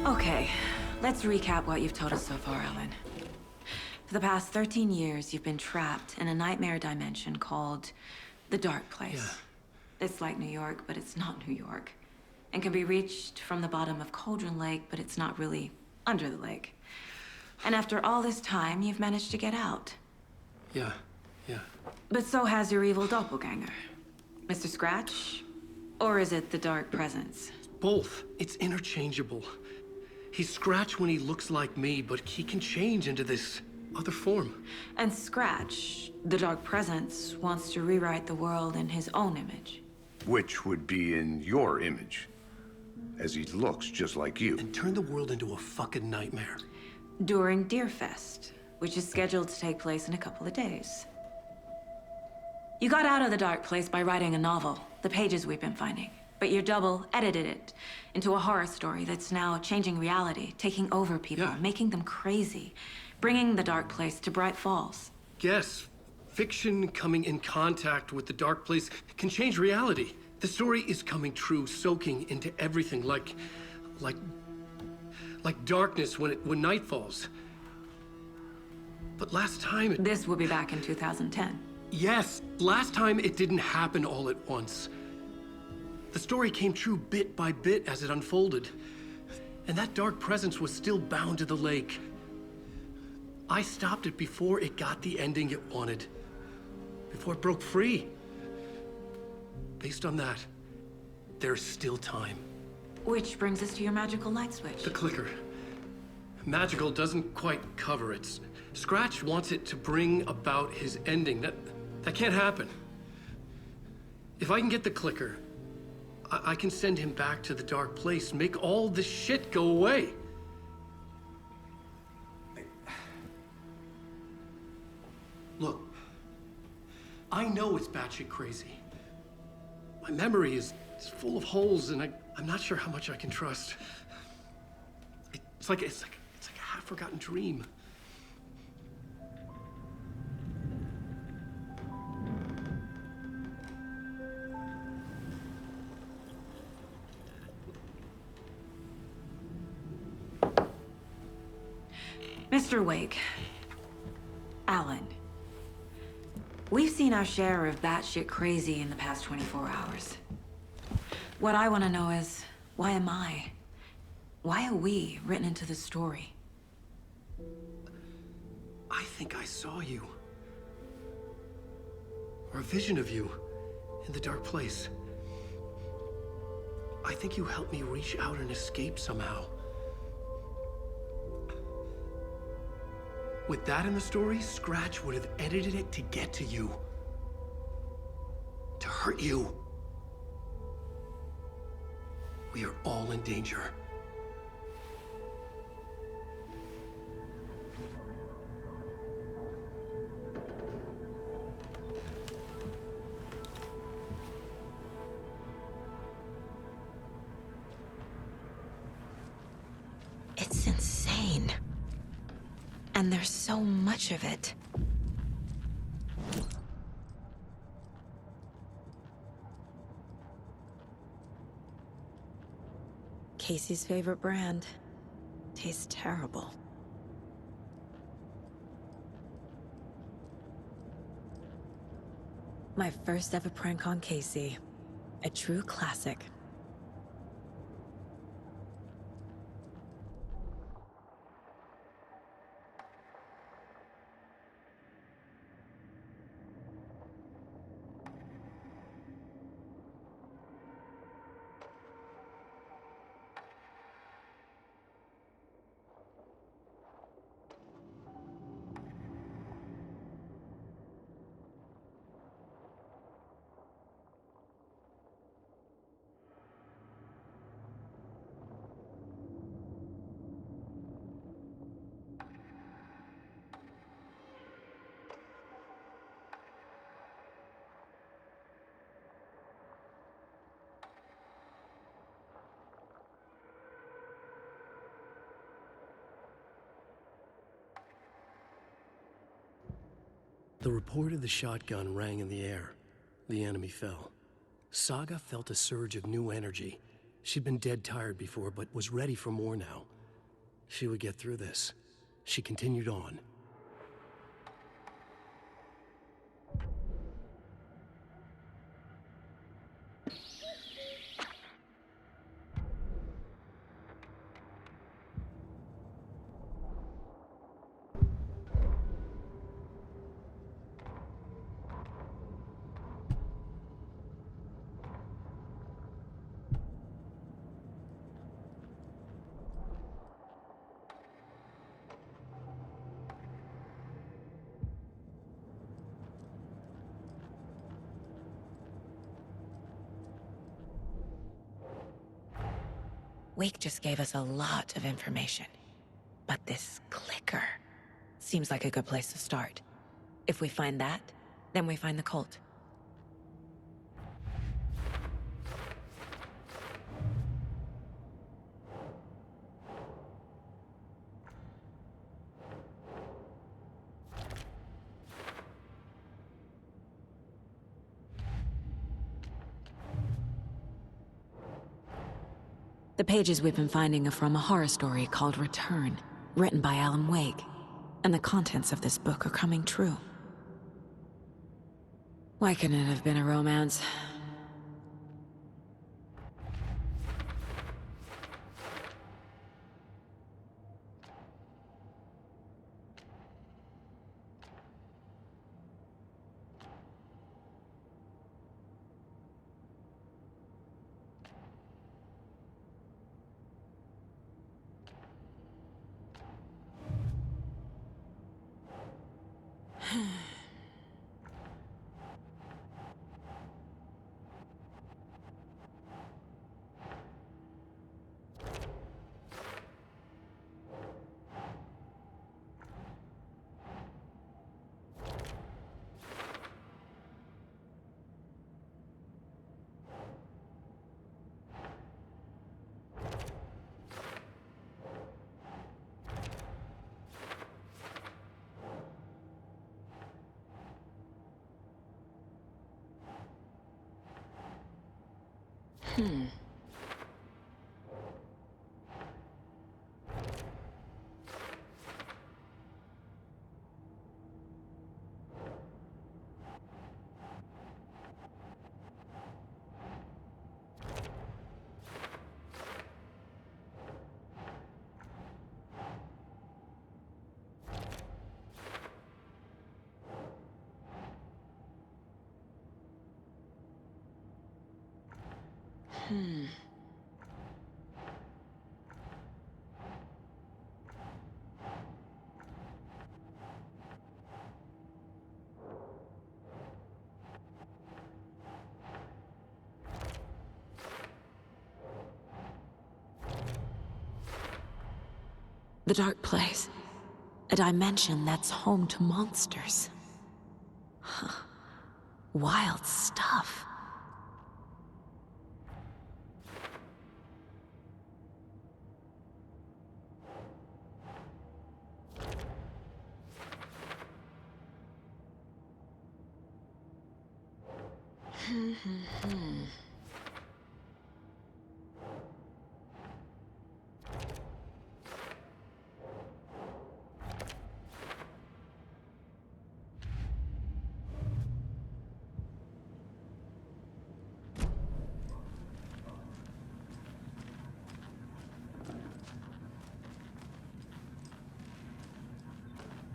Okay, let's recap what you've told us so far, Ellen. For the past 13 years, you've been trapped in a nightmare dimension called the Dark Place. Yeah. It's like New York, but it's not New York. And can be reached from the bottom of Cauldron Lake, but it's not really under the lake. And after all this time, you've managed to get out. Yeah. But so has your evil doppelganger. Mr. Scratch? Or is it the Dark Presence? Both. It's interchangeable. He's Scratch when he looks like me, but he can change into this other form. And Scratch, the Dark Presence, wants to rewrite the world in his own image. Which would be in your image, as he looks just like you. And turn the world into a fucking nightmare. During Deerfest, which is scheduled to take place in a couple of days. You got out of the Dark Place by writing a novel, the pages we've been finding. But your double edited it into a horror story that's now changing reality, taking over people, making them crazy, bringing the Dark Place to Bright Falls. Yes, fiction coming in contact with the Dark Place can change reality. The story is coming true, soaking into everything like darkness when night falls. But last time This will be back in 2010. Yes, last time it didn't happen all at once. The story came true bit by bit as it unfolded. And that dark presence was still bound to the lake. I stopped it before it got the ending it wanted. Before it broke free. Based on that, there's still time. Which brings us to your magical light switch. The clicker. Magical doesn't quite cover it. Scratch wants it to bring about his ending. That can't happen. If I can get the clicker, I can send him back to the Dark Place, make all this shit go away. Look, I know it's batshit crazy. My memory is full of holes, and I'm not sure how much I can trust. It's like a half-forgotten dream. Mr. Wake, Alan, we've seen our share of batshit crazy in the past 24 hours. What I want to know is, why am I? Why are we written into the story? I think I saw you. Or a vision of you in the Dark Place. I think you helped me reach out and escape somehow. With that in the story, Scratch would have edited it to get to you. To hurt you. We are all in danger. It's insane. And there's so much of it. Casey's favorite brand. Tastes terrible. My first ever prank on Casey. A true classic. The report of the shotgun rang in the air. The enemy fell. Saga felt a surge of new energy. She'd been dead tired before, but was ready for more now. She would get through this. She continued on. Wake just gave us a lot of information. But this clicker seems like a good place to start. If we find that, then we find the cult. The pages we've been finding are from a horror story called Return, written by Alan Wake, and the contents of this book are coming true. Why couldn't it have been a romance? The dark place. A dimension that's home to monsters. Huh. Wild stuff.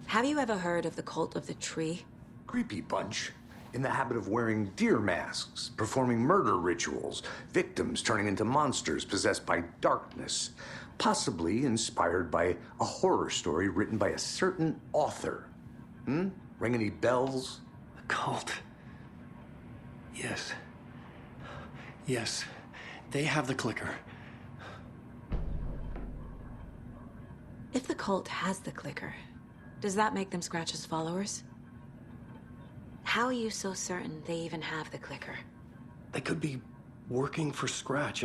Have you ever heard of the Cult of the Tree? Creepy bunch. In the habit of wearing deer masks, performing murder rituals, victims turning into monsters possessed by darkness. Possibly inspired by a horror story written by a certain author. Ring any bells? The cult. Yes. Yes. They have the clicker. If the cult has the clicker, does that make them Scratch's followers? How are you so certain they even have the clicker? They could be working for Scratch.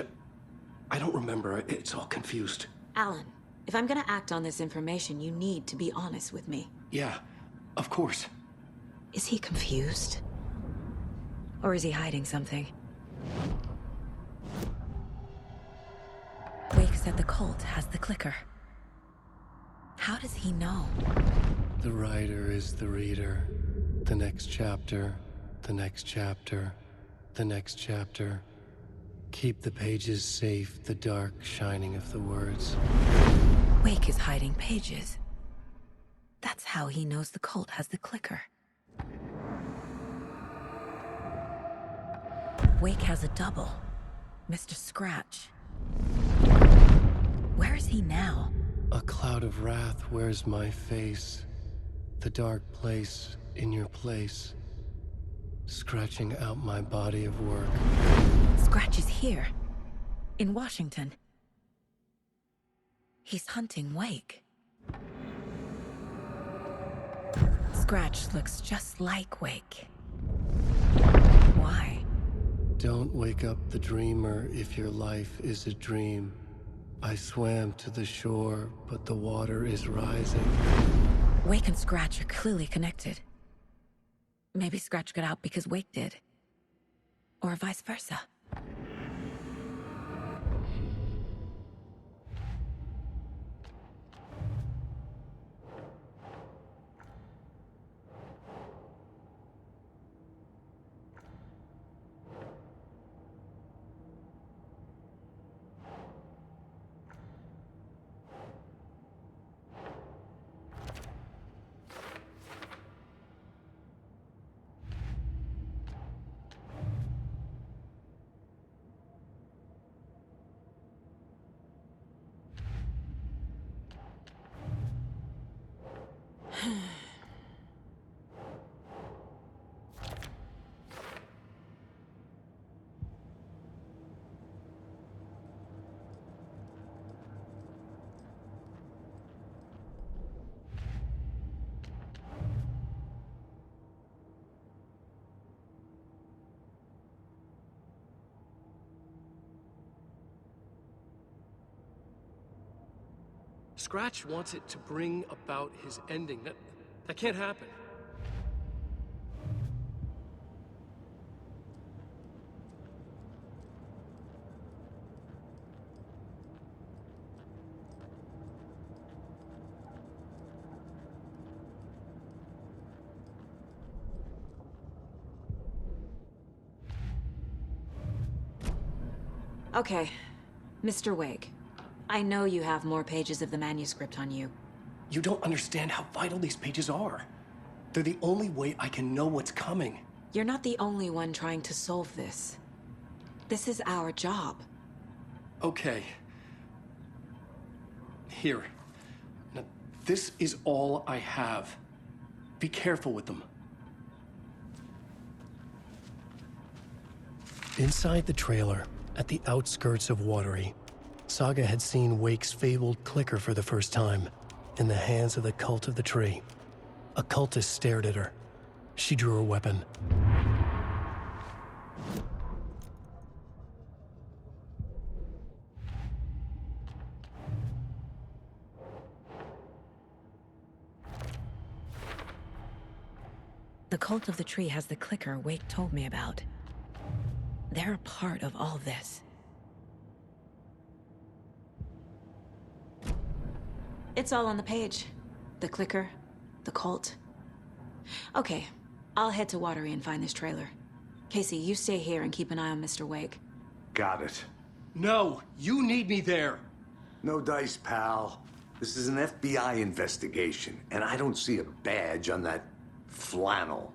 I don't remember. It's all confused. Alan, if I'm gonna act on this information, you need to be honest with me. Yeah, of course. Is he confused? Or is he hiding something? said the cult has the clicker. How does he know? The writer is the reader. The next chapter, the next chapter, the next chapter. Keep the pages safe, the dark shining of the words. Wake is hiding pages. That's how he knows the cult has the clicker. Wake has a double. Mr. Scratch. Where is he now? A cloud of wrath wears my face. The dark place in your place. Scratching out my body of work. Scratch is here. In Washington. He's hunting Wake. Scratch looks just like Wake. Why? Don't wake up the dreamer if your life is a dream. I swam to the shore, but the water is rising. Wake and Scratch are clearly connected. Maybe Scratch got out because Wake did. Or vice versa. Scratch wants it to bring about his ending. That can't happen. Okay, Mr. Wake. I know you have more pages of the manuscript on you. You don't understand how vital these pages are. They're the only way I can know what's coming. You're not the only one trying to solve this. This is our job. Okay. Here. Now, this is all I have. Be careful with them. Inside the trailer, at the outskirts of Watery, Saga had seen Wake's fabled clicker for the first time, in the hands of the Cult of the Tree. A cultist stared at her. She drew her weapon. The Cult of the Tree has the clicker Wake told me about. They're a part of all this. It's all on the page. The clicker, the cult. Okay, I'll head to Watery and find this trailer. Casey, you stay here and keep an eye on Mr. Wake. Got it. No, you need me there. No dice, pal. This is an FBI investigation, and I don't see a badge on that flannel.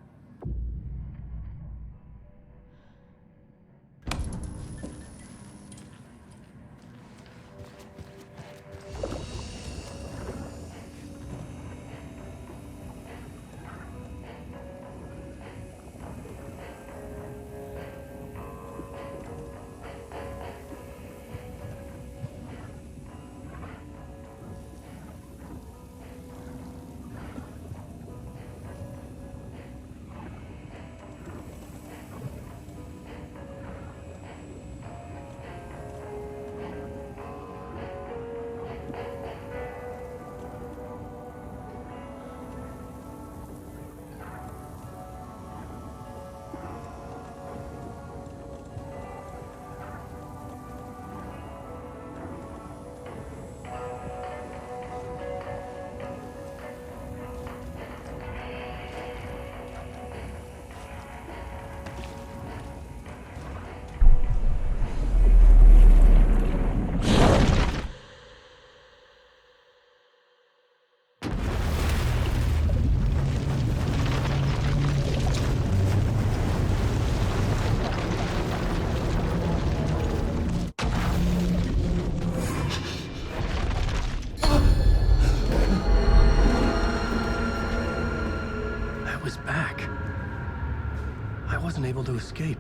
wasn't able to escape.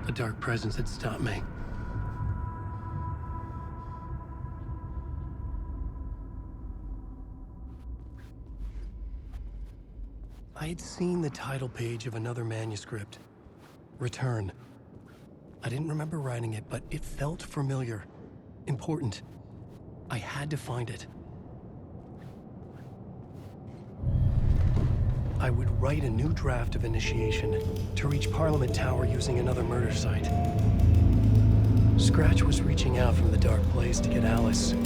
A dark presence had stopped me. I had seen the title page of another manuscript. Return. I didn't remember writing it, but it felt familiar. Important. I had to find it. I would write a new draft of initiation to reach Parliament Tower using another murder site. Scratch was reaching out from the dark place to get Alice.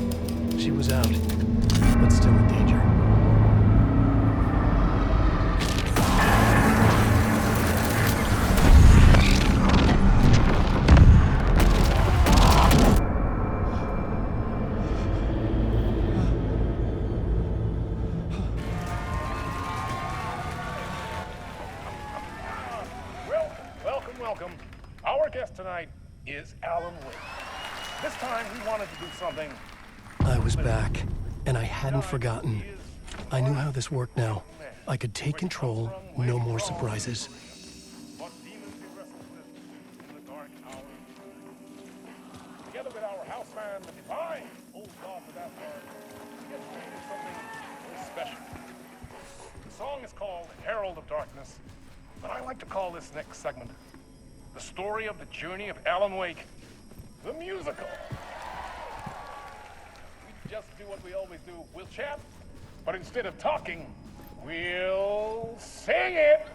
She was out, but still in danger. Welcome. Our guest tonight is Alan Wake. This time we wanted to do something. I was back, and I hadn't forgotten. I knew how this worked now. I could take control, no more surprises. What demons he wrestles with in the dark hour. Together with our houseman, the divine old god of that part, we have created something very special. The song is called Herald of Darkness, but I like to call this next segment the story of the journey of Alan Wake, the musical. We just do what we always do. We'll chat, but instead of talking, we'll sing it.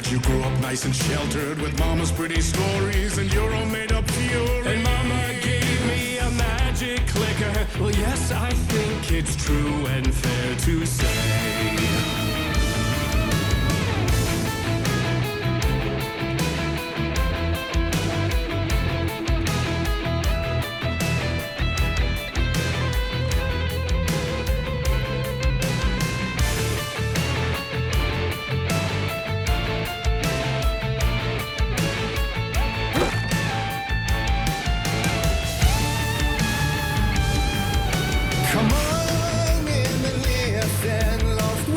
You grew up nice and sheltered with mama's pretty stories and your own made-up fury. And mama gave me a magic clicker. Well, yes, I think it's true and fair to say. Come on in and listen, lost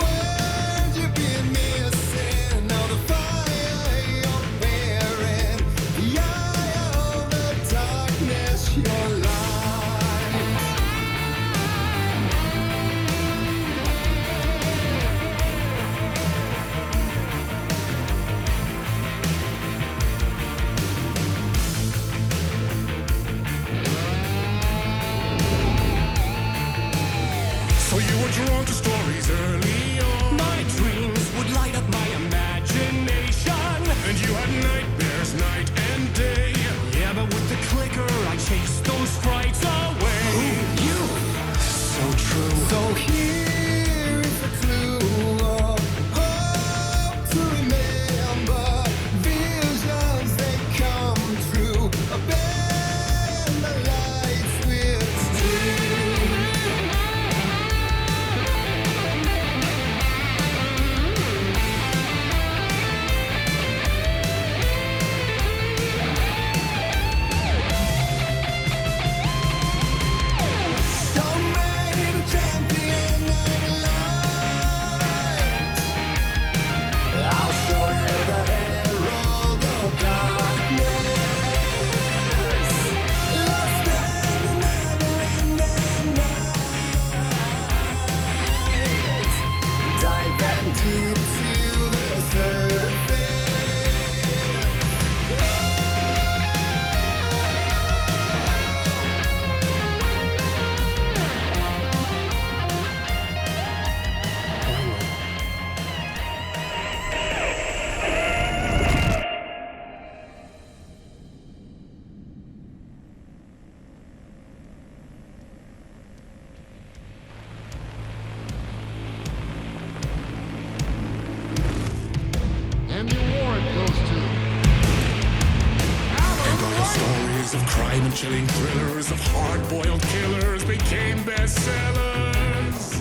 stories of crime and chilling thrillers, of hard-boiled killers became bestsellers.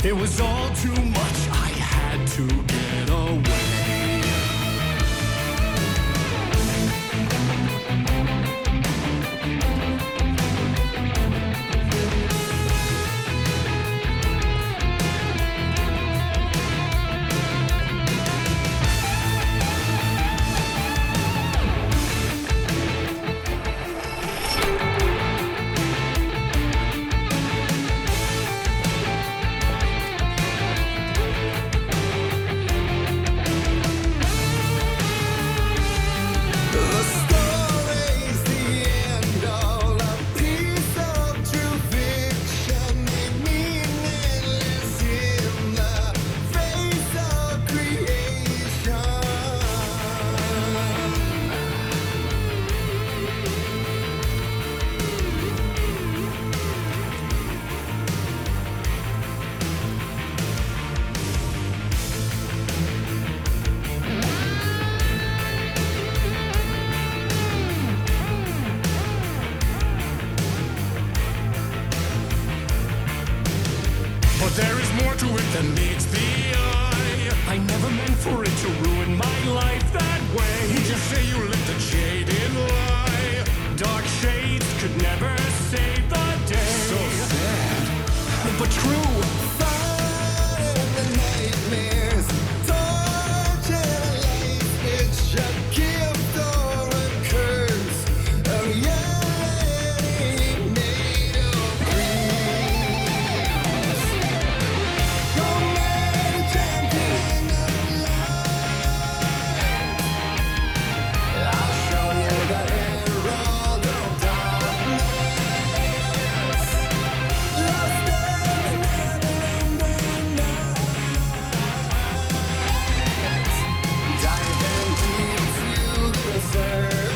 It was all too much, I had to get away. But there is more to it than meets the eye. I never meant for it to ruin my life that way. You just say you lit the jaded lie. Dark shades could never save the day. So sad, but true. Fire in the nightmares, torture life. It's a gift or a curse. Oh yeah, made of dreams. Romantic champion of life. I'll show you the herald of darkness. Lost in the never-ending night. Diving deep to the surface.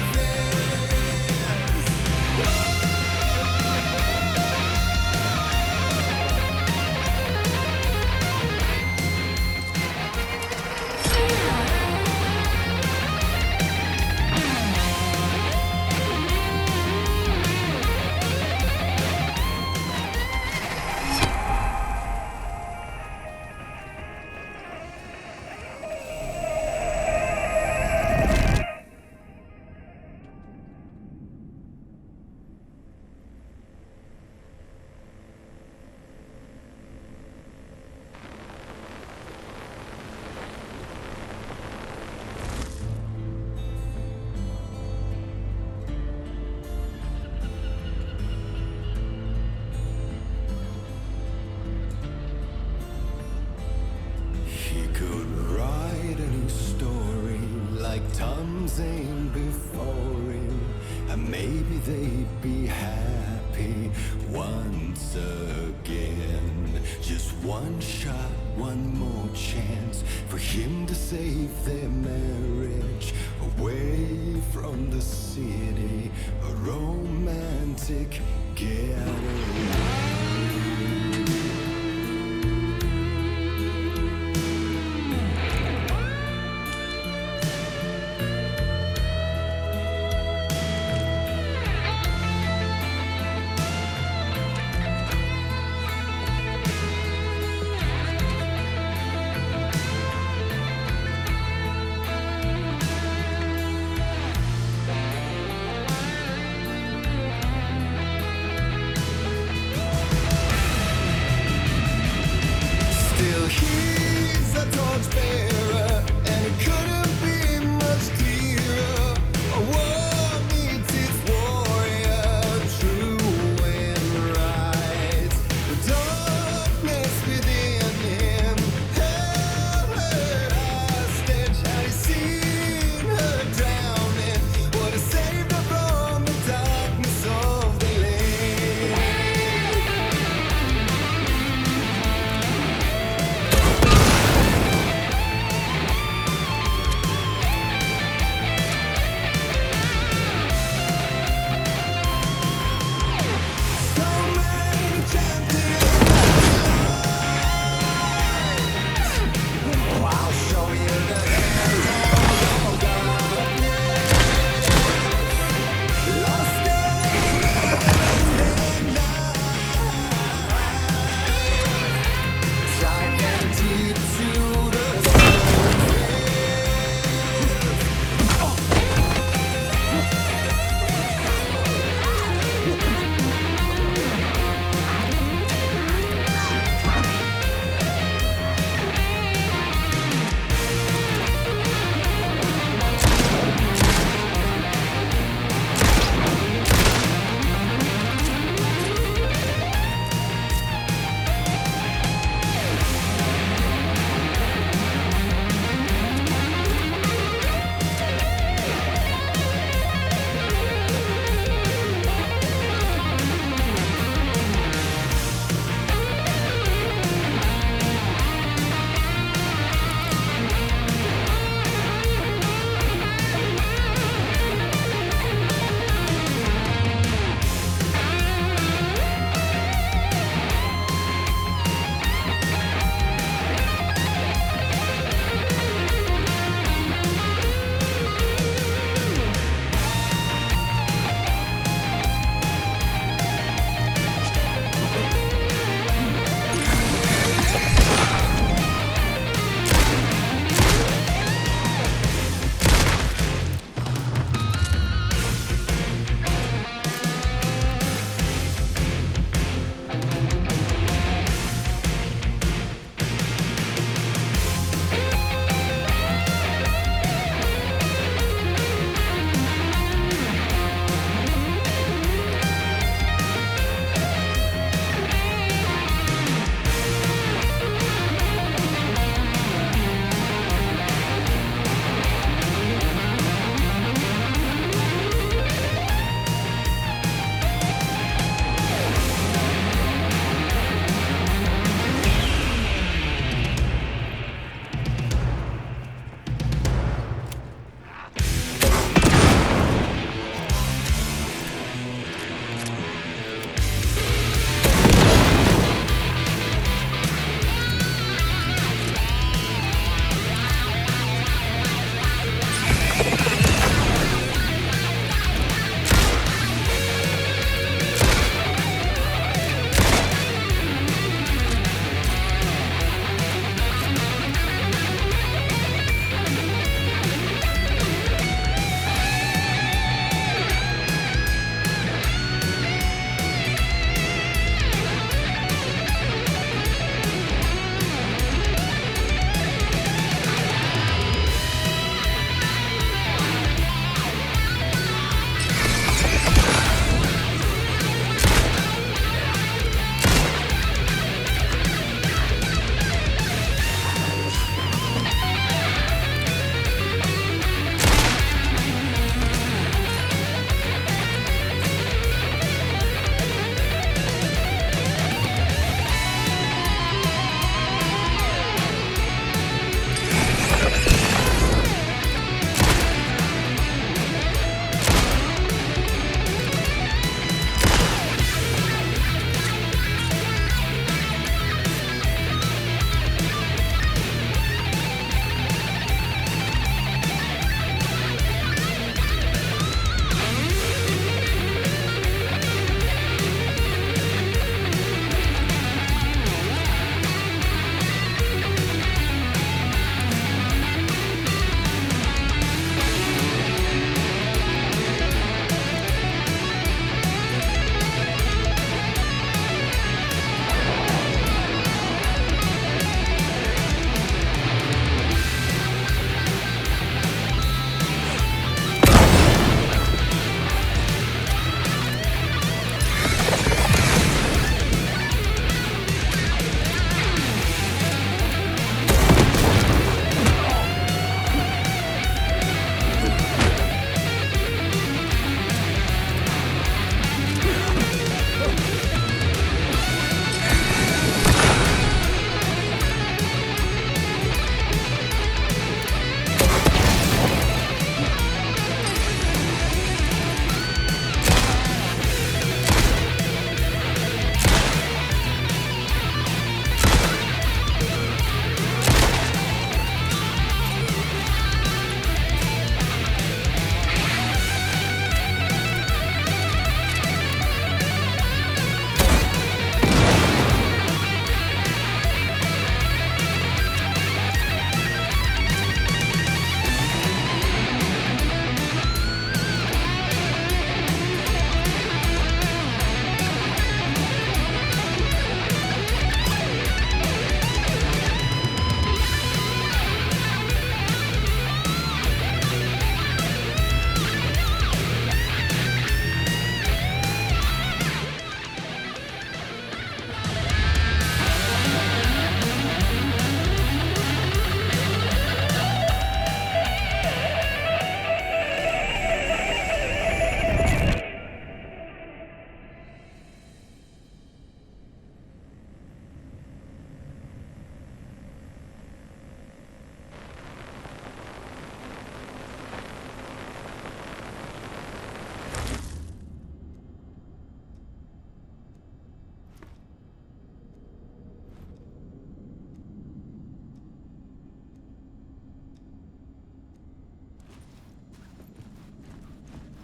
He could write any story like Tom Zane before him, and maybe they'd be happy once again. Just one shot, one more chance for him to save their marriage away from the city, a romantic getaway.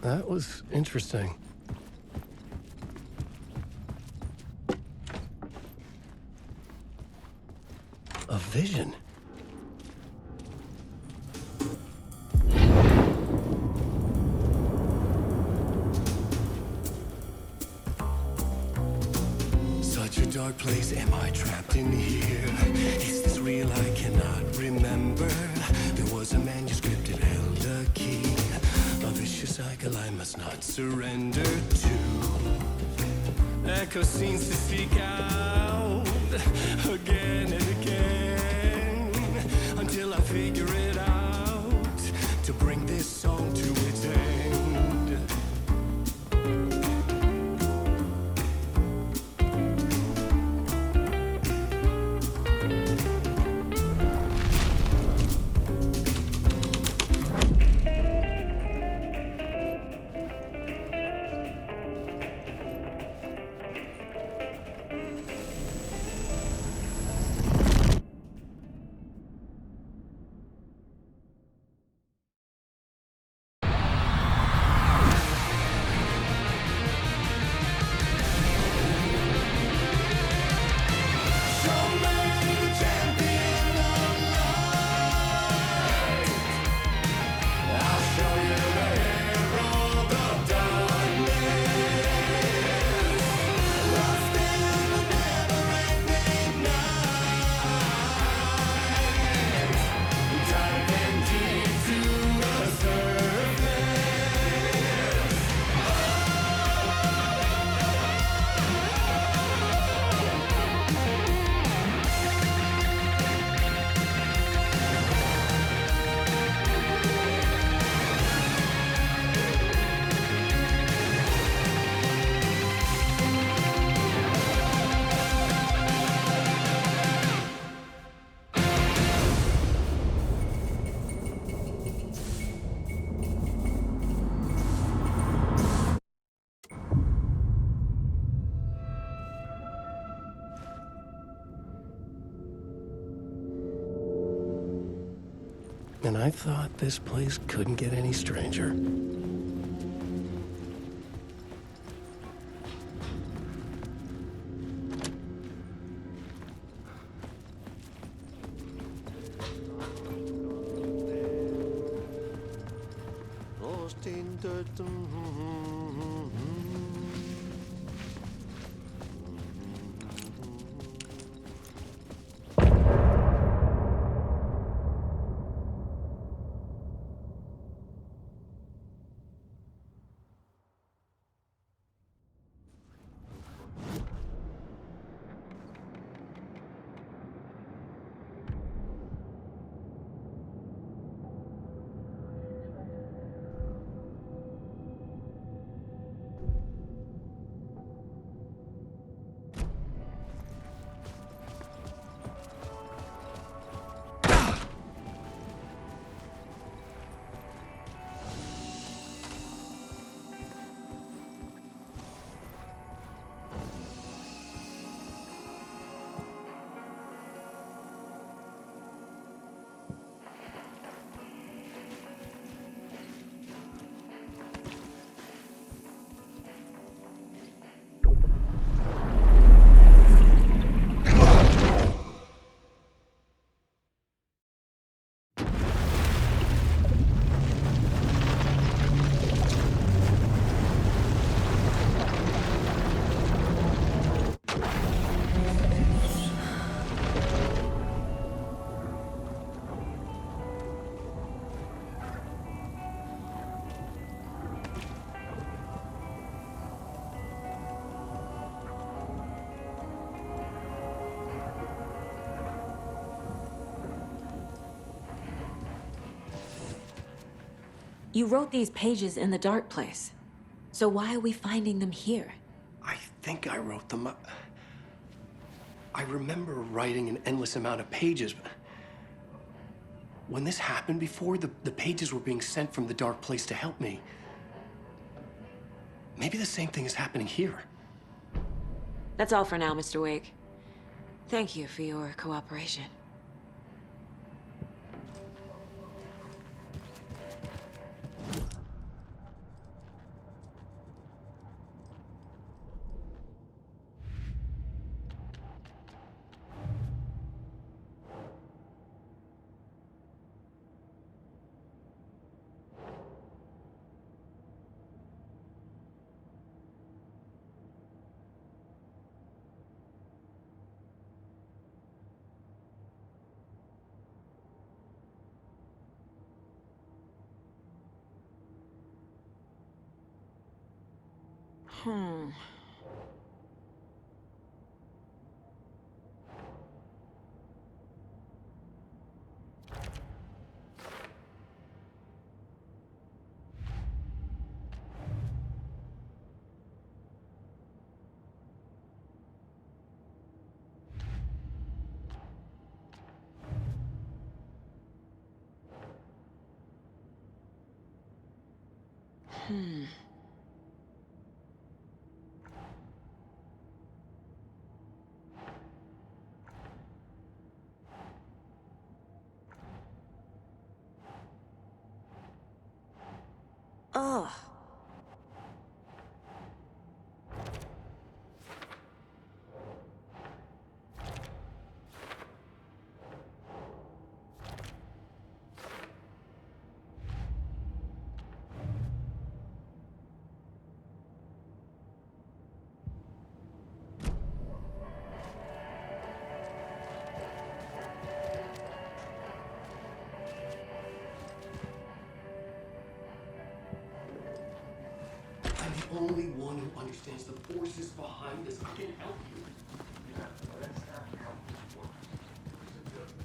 That was interesting. A vision. Such a dark place, am I trapped in here? Is this real? I cannot remember. There was a manuscript, it held a key. A vicious cycle I must not surrender to. Echo scenes to seek out again and again until I figure it out to bring this song to its end. And I thought this place couldn't get any stranger. You wrote these pages in the dark place. So why are we finding them here? I think I wrote them up. I remember writing an endless amount of pages, but when this happened before, the pages were being sent from the dark place to help me. Maybe the same thing is happening here. That's all for now, Mr. Wake. Thank you for your cooperation. Ugh. I'm the only one who understands the forces behind this. I can help you.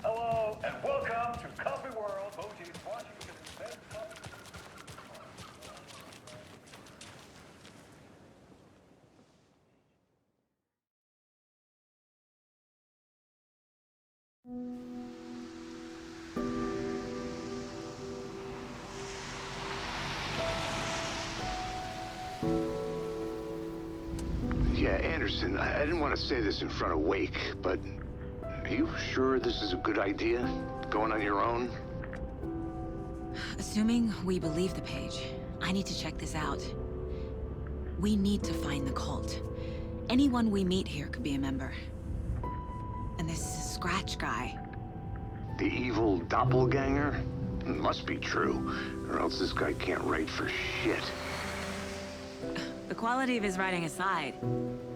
Hello, and welcome to Coffee World, Boji's Washington's best coffee. Yeah, Anderson, I didn't want to say this in front of Wake, but are you sure this is a good idea? Going on your own? Assuming we believe the page, I need to check this out. We need to find the cult. Anyone we meet here could be a member. And this Scratch guy. The evil doppelganger? Must be true, or else this guy can't write for shit. The quality of his writing aside,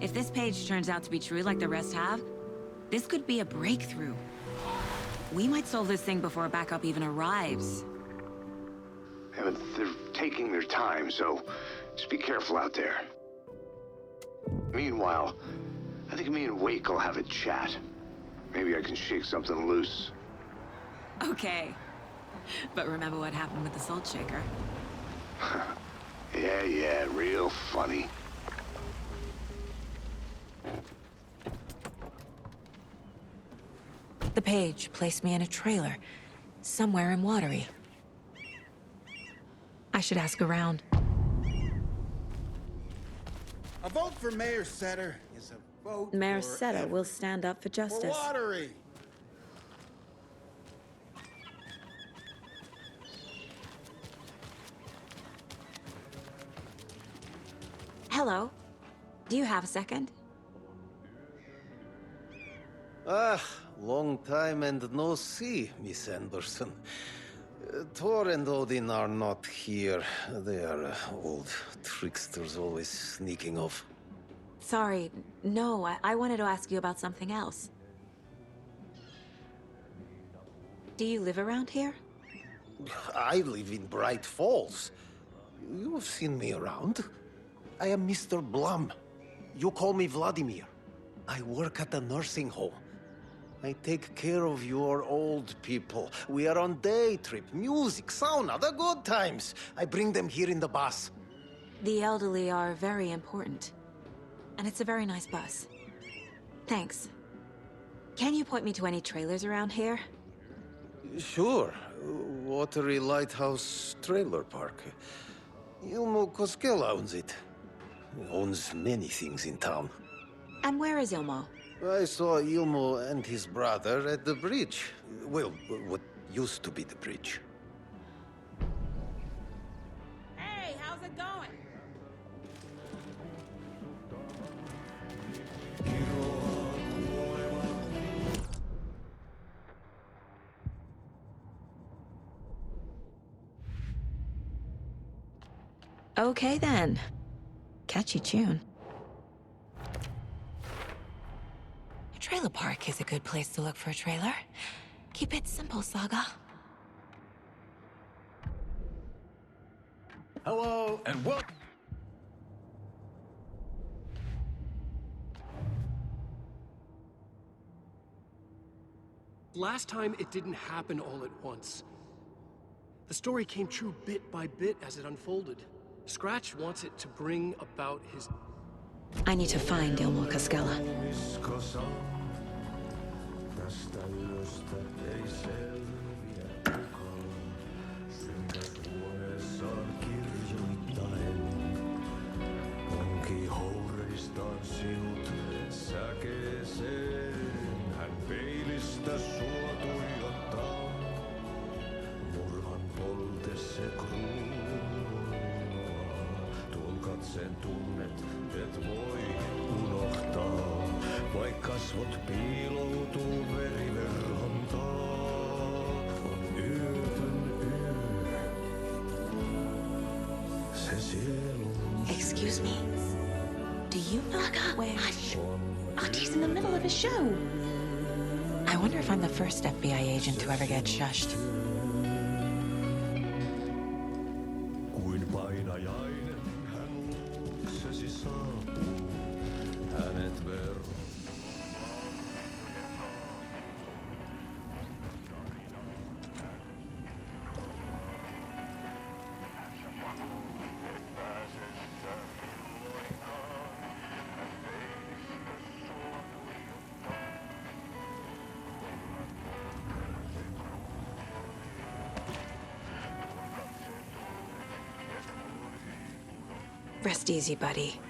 if this page turns out to be true like the rest have, this could be a breakthrough. We might solve this thing before backup even arrives. Yeah, but they're taking their time, so just be careful out there. Meanwhile, I think me and Wake will have a chat. Maybe I can shake something loose. Okay. But remember what happened with the Salt Shaker? Yeah, real funny. The page placed me in a trailer, somewhere in Watery. I should ask around. A vote for Mayor Setter is a vote Mayor for Seta will stand up for for justice. Watery. Hello. Do you have a second? Ah, long time and no see, Miss Anderson. Thor and Odin are not here. They are old tricksters always sneaking off. Sorry, no, I wanted to ask you about something else. Do you live around here? I live in Bright Falls. You have seen me around. I am Mr. Blum. You call me Vladimir. I work at a nursing home. I take care of your old people. We are on day trip, music, sauna, the good times. I bring them here in the bus. The elderly are very important. And it's a very nice bus. Thanks. Can you point me to any trailers around here? Sure. Watery Lighthouse Trailer Park. Ilmo Koskela owns it. He owns many things in town. And where is Ilmo? I saw Ilmo and his brother at the bridge. Well, what used to be the bridge. Hey, how's it going? Okay then. Catchy tune. A trailer park is a good place to look for a trailer. Keep it simple, Saga. Hello, and welcome. last time it didn't happen all at once. The story came true bit by bit as it unfolded. Scratch wants it to bring about his... I need to find Ilmo Cascella. Sen tunnet, et voi unohtaa, vaik kasvot piiloutuu veriverhon taa. On yötön yö, se sielun. Excuse me. Do you know where... Hush! Aughtie's in the middle of a show. I wonder if I'm the first FBI agent to ever get shushed. Kuin painajainen hän luoksesi saapuu, hänet verran. Rest easy, buddy.